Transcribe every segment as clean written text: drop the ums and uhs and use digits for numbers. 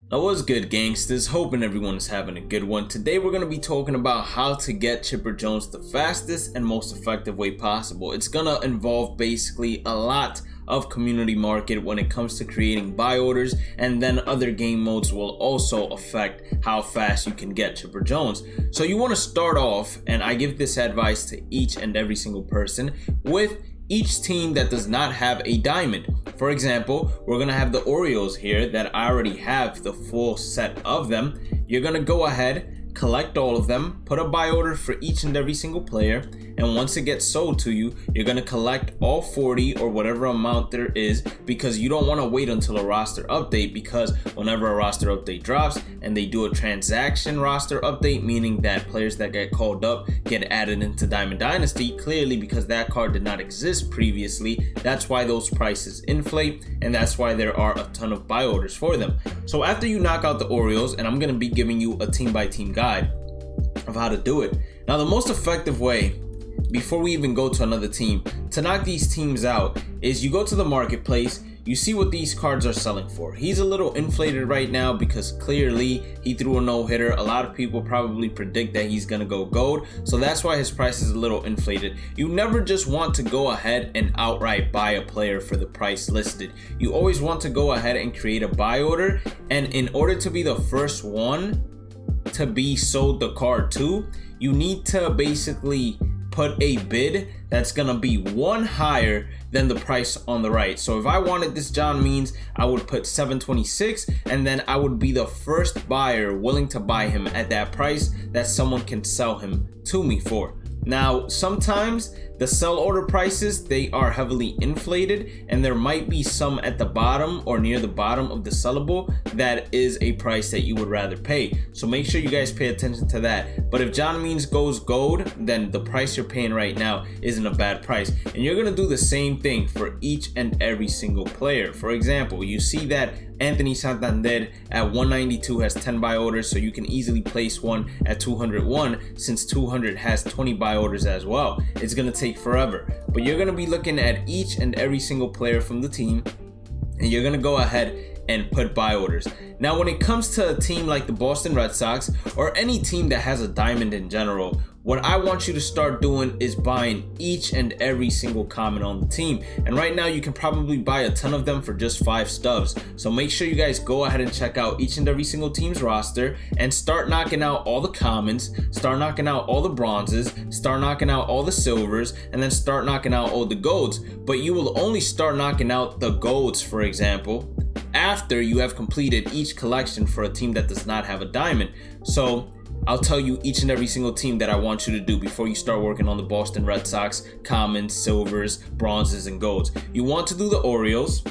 Now what's good, gangsters? Hoping everyone is having a good one. Today we're going to be talking about how to get Chipper Jones the fastest and most effective way possible. It's going to involve basically a lot of community market when it comes to creating buy orders, and then other game modes will also affect how fast you can get Chipper Jones. So you want to start off, and I give this advice to each and every single person, with each team that does not have a diamond. For example, we're gonna have the Orioles here that I already have the full set of them. You're gonna go ahead, collect all of them, put a buy order for each and every single player, and once it gets sold to you, you're gonna collect all 40 or whatever amount there is, because you don't want to wait until a roster update, because whenever a roster update drops and they do a transaction roster update, meaning that players that get called up get added into Diamond Dynasty, clearly because that card did not exist previously, that's why those prices inflate, and that's why there are a ton of buy orders for them. So after you knock out the Orioles, and I'm gonna be giving you a team by team guide of how to do it. Now the most effective way, before we even go to another team, to knock these teams out is you go to the marketplace, you see what these cards are selling for. He's a little inflated right now because clearly he threw a no-hitter. A lot of people probably predict that he's gonna go gold, so that's why his price is a little inflated. You never just want to go ahead and outright buy a player for the price listed. You always want to go ahead and create a buy order, and in order to be the first one to be sold the card to, you need to basically put a bid that's gonna be one higher than the price on the right. So if I wanted this John Means, I would put 726, and then I would be the first buyer willing to buy him at that price that someone can sell him to me for. Now, sometimes the sell order prices, they are heavily inflated, and there might be some at the bottom or near the bottom of the sellable that is a price that you would rather pay. So make sure you guys pay attention to that. But if John Means goes gold, then the price you're paying right now isn't a bad price. And you're gonna do the same thing for each and every single player. For example, you see that Anthony Santander at 192 has 10 buy orders, so you can easily place one at 201 since 200 has 20 buy orders as well. It's gonna take forever, but you're gonna be looking at each and every single player from the team, and you're gonna go ahead and put buy orders. Now, when it comes to a team like the Boston Red Sox or any team that has a diamond in general, what I want you to start doing is buying each and every single comment on the team. And right now you can probably buy a ton of them for just 5 stubs. So make sure you guys go ahead and check out each and every single team's roster and start knocking out all the commons, start knocking out all the bronzes, start knocking out all the silvers, and then start knocking out all the golds. But you will only start knocking out the golds, for example, after you have completed each collection for a team that does not have a diamond. So I'll tell you each and every single team that I want you to do before you start working on the Boston Red Sox, commons, silvers, bronzes, and golds. You want to do the Orioles.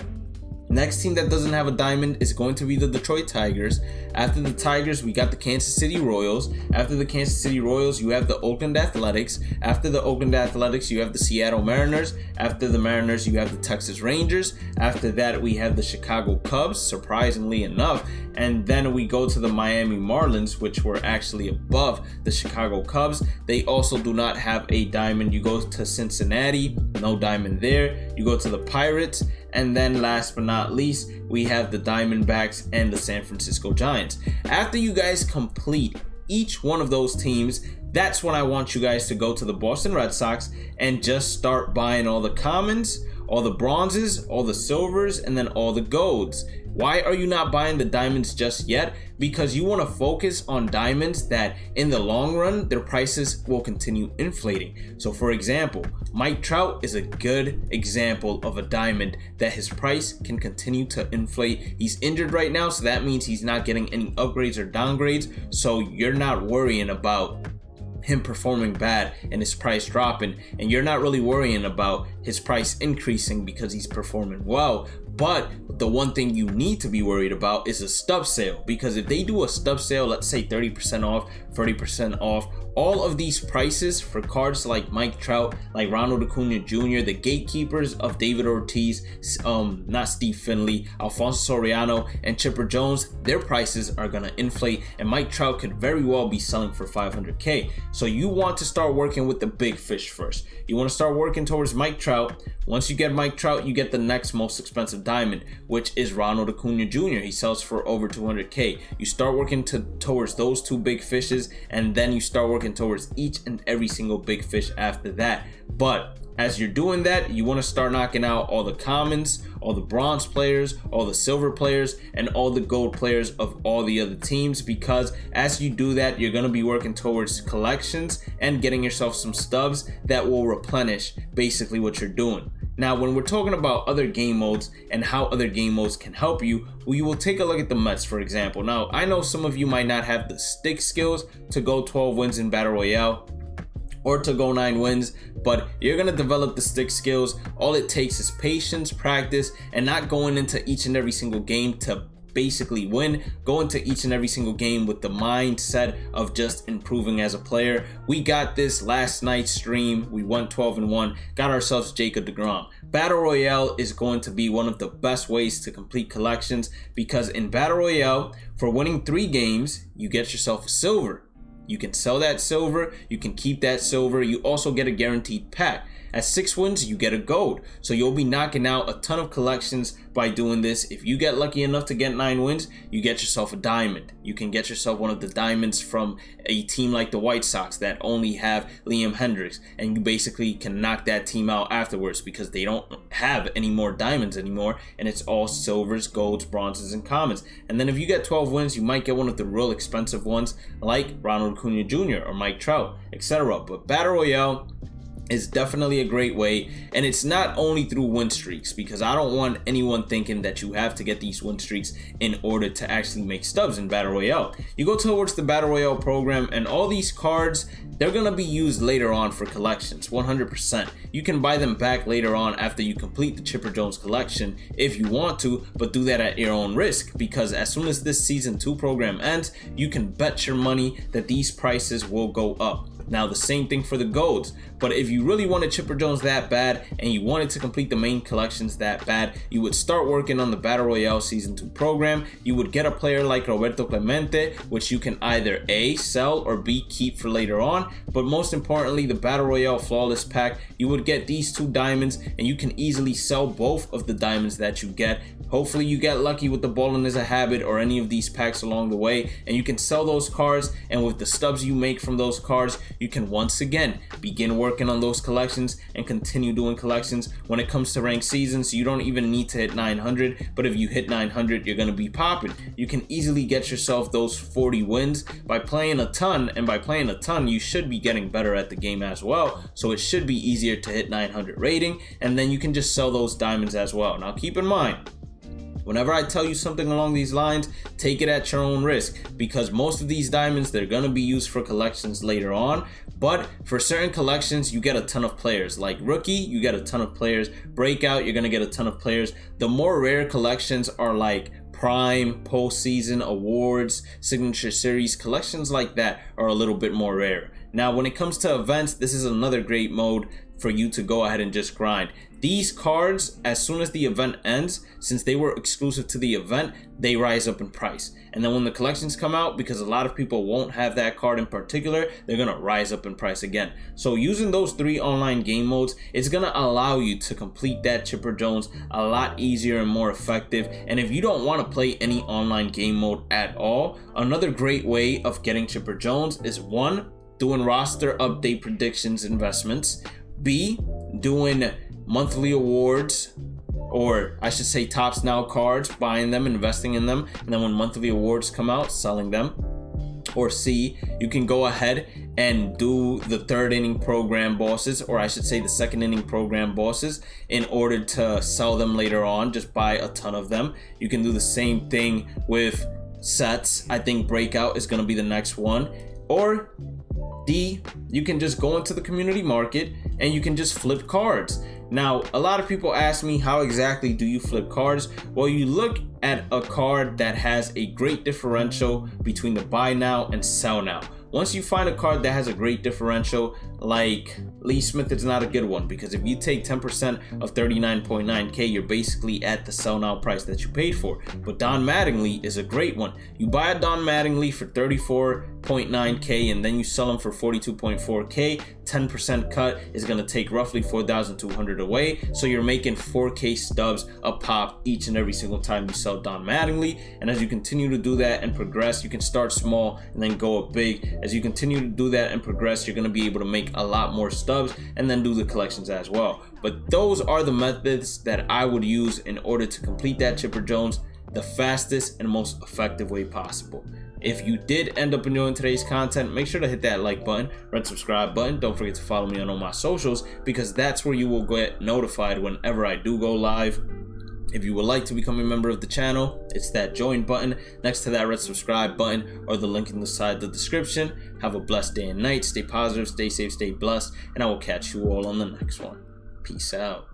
Next team that doesn't have a diamond is going to be the Detroit Tigers. After the Tigers, we got the Kansas City Royals. After the Kansas City Royals, you have the Oakland Athletics. After the Oakland Athletics, you have the Seattle Mariners. After the Mariners, you have the Texas Rangers. After that, we have the Chicago Cubs, surprisingly enough. And then we go to the Miami Marlins, which were actually above the Chicago Cubs. They also do not have a diamond. You go to Cincinnati, no diamond there. You go to the Pirates. And then last but not least, we have the Diamondbacks and the San Francisco Giants. After you guys complete each one of those teams, that's when I want you guys to go to the Boston Red Sox and just start buying all the commons, all the bronzes, all the silvers, and then all the golds. Why are you not buying the diamonds just yet? Because you want to focus on diamonds that in the long run, their prices will continue inflating. So for example, Mike Trout is a good example of a diamond that his price can continue to inflate. He's injured right now, so that means he's not getting any upgrades or downgrades. So you're not worrying about him performing bad and his price dropping, and you're not really worrying about his price increasing because he's performing well. But the one thing you need to be worried about is a stub sale, because if they do a stub sale, let's say 30% off, 30% off, all of these prices for cards like Mike Trout, like Ronald Acuna Jr., the gatekeepers of David Ortiz, not Steve Finley, Alfonso Soriano, and Chipper Jones, their prices are gonna inflate, and Mike Trout could very well be selling for $500K. So you want to start working with the big fish first. You want to start working towards Mike Trout. Once you get Mike Trout, you get the next most expensive diamond, which is Ronald Acuna Jr. He sells for over 200K. You start working towards those two big fishes, and then you start working towards each and every single big fish after that. But as you're doing that, you want to start knocking out all the commons, all the bronze players, all the silver players, and all the gold players of all the other teams, because as you do that, you're going to be working towards collections and getting yourself some stubs that will replenish basically what you're doing. Now, when we're talking about other game modes and how other game modes can help you, we will take a look at the Mets, for example. Now, I know some of you might not have the stick skills to go 12 wins in Battle Royale or to go 9 wins, but you're gonna develop the stick skills. All it takes is patience, practice, and not going into each and every single game to basically win. Go into each and every single game with the mindset of just improving as a player. We got this last night's stream. We went 12-1, got ourselves Jacob deGrom. Battle Royale is going to be one of the best ways to complete collections, because in Battle Royale, for winning 3 games, you get yourself a silver. You can sell that silver, you can keep that silver, you also get a guaranteed pack. At 6 wins, you get a gold. So you'll be knocking out a ton of collections by doing this. If you get lucky enough to get 9 wins, you get yourself a diamond. You can get yourself one of the diamonds from a team like the White Sox that only have Liam Hendricks, and you basically can knock that team out afterwards because they don't have any more diamonds anymore, and it's all silvers, golds, bronzes, and commons. And then if you get 12 wins, you might get one of the real expensive ones like Ronald Acuna Jr. or Mike Trout, etc. But Battle Royale is definitely a great way, and it's not only through win streaks, because I don't want anyone thinking that you have to get these win streaks in order to actually make stubs in Battle Royale. You go towards the Battle Royale program, and all these cards, they're gonna be used later on for collections, 100%. You can buy them back later on after you complete the Chipper Jones collection if you want to, but do that at your own risk, because as soon as this Season 2 program ends, you can bet your money that these prices will go up. Now, the same thing for the golds, but if you really wanted Chipper Jones that bad and you wanted to complete the main collections that bad, you would start working on the Battle Royale Season 2 program. You would get a player like Roberto Clemente, which you can either A, sell, or B, keep for later on. But most importantly, the Battle Royale Flawless Pack, you would get these 2 diamonds, and you can easily sell both of the diamonds that you get. Hopefully you get lucky with the Ballin' is a Habit or any of these packs along the way, and you can sell those cards, and with the stubs you make from those cards, you can once again begin working on those collections and continue doing collections. When it comes to ranked seasons, you don't even need to hit 900, but if you hit 900, you're going to be popping. You can easily get yourself those 40 wins by playing a ton, and by playing a ton, you should be getting better at the game as well, so it should be easier to hit 900 rating, and then you can just sell those diamonds as well. Now keep in mind, whenever I tell you something along these lines, take it at your own risk, because most of these diamonds, they're going to be used for collections later on. But for certain collections, you get a ton of players. Like Rookie, you get a ton of players. Breakout, you're going to get a ton of players. The more rare collections are like Prime, Postseason, Awards, Signature Series. Collections like that are a little bit more rare. Now, when it comes to events, this is another great mode for you to go ahead and just grind. These cards, as soon as the event ends, since they were exclusive to the event, they rise up in price. And then when the collections come out, because a lot of people won't have that card in particular, they're gonna rise up in price again. So using those 3 online game modes, it's gonna allow you to complete that Chipper Jones a lot easier and more effective. And if you don't want to play any online game mode at all, another great way of getting Chipper Jones is 1, doing roster update predictions investments, B, doing monthly awards, or I should say Tops Now cards, buying them, investing in them, and then when monthly awards come out, selling them. Or C, you can go ahead and do the 3rd inning program bosses, or I should say the 2nd inning program bosses, in order to sell them later on. Just buy a ton of them. You can do the same thing with sets. I think Breakout is going to be the next one. Or D, you can just go into the community market and you can just flip cards. Now, a lot of people ask me, how exactly do you flip cards? Well, you look at a card that has a great differential between the buy now and sell now. Once you find a card that has a great differential, like Lee Smith is not a good one, because if you take 10% of 39.9K, you're basically at the sell now price that you paid for. But Don Mattingly is a great one. You buy a Don Mattingly for 34.9K and then you sell him for 42.4K. 10% cut is going to take roughly 4,200 away, so you're making 4K stubs a pop each and every single time you sell Don Mattingly. And as you continue to do that and progress, you can start small and then go up big. As you continue to do that and progress, you're going to be able to make a lot more stubs and then do the collections as well. But those are the methods that I would use in order to complete that Chipper Jones the fastest and most effective way possible. If you did end up enjoying today's content, make sure to hit that like button, red subscribe button. Don't forget to follow me on all my socials, because that's where you will get notified whenever I do go live. If you would like to become a member of the channel, it's that join button next to that red subscribe button, or the link in the side of the description. Have a blessed day and night. Stay positive, stay safe, stay blessed, and I will catch you all on the next one. Peace out.